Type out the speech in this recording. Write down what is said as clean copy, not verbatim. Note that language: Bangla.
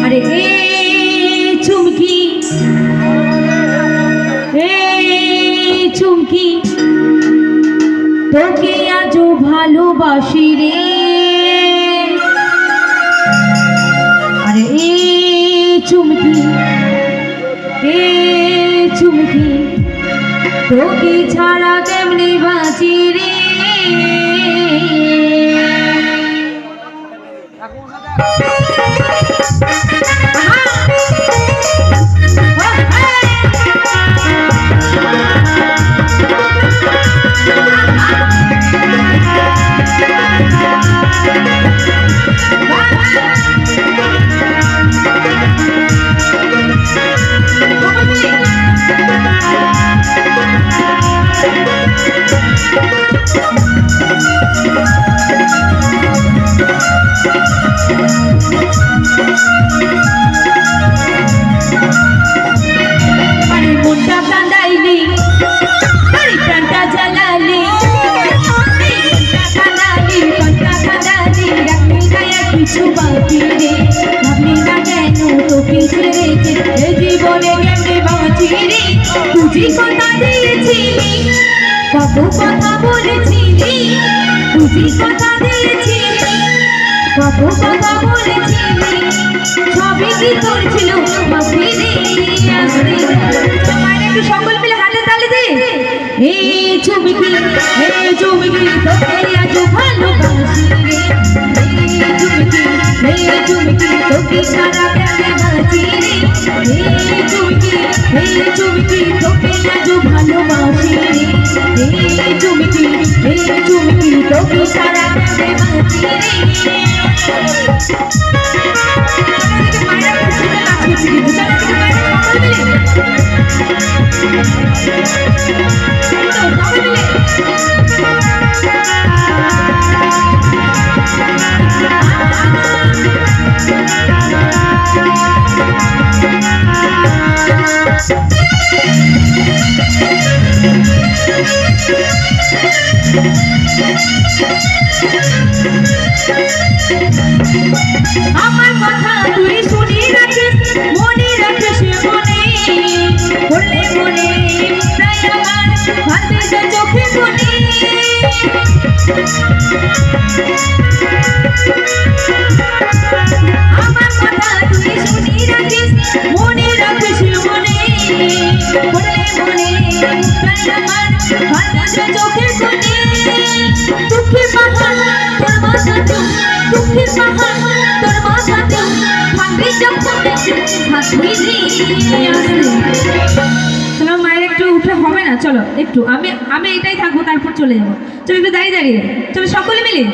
আরে এ চুমকি, এ চুমকি, তোকে আজও ভালোবাসি রে। আরে এ চুমকি, এ চুমকি, তোকে ছাড়া কেমনে বাঁচি রে। কিছু বাকি রে ভাবলি না কেন তোকে ছেড়ে এ জীবনে কেমনে বাঁচি রে। তুই কথা দিয়েছিলি, কত কথা বলেছিলি, তুই কথা দিয়েছিলি, কত কথা বলেছিলি, সবই কি তোর ছিল বাকি রে। মায়ের একটু সকল মিলে হাতে তালি দে। এই চুমকি, এই চুমকি, তোকে আজ ভালোবাসি রে। এই চুমকি, তোকে ছাড়া কেমনে বাঁচি রে। এই চুমকি, এই চুমকি, তোকে আজ ভালোবাসি রে। এই চুমকি, এই চুমকি, তোকে ছাড়া কেমনে বাঁচি রে। আমার কথা তুই শুনি রাখিস, মনে রাখিস মনে, বললে মনে তাই আমার ভাবতে যা চোখে মনে। আমার কথা তুই শুনি রাখিস, মনে রাখিস মনে, বললে মনে তাই আমার ভাবতে যা চোখে মনে। দুঃখের পাহাড় তোর মাথাতে, দুঃখের পাহাড় তোর মাথাতে ভাবি যখন হাসবি রে। চলো মায়ের একটু উঠে হবে না, চলো একটু আমি এটাই থাকবো, তারপর চলে যাবো। চলো একটু দাঁড়িয়ে দাঁড়িয়ে, চলো সকলে মিলে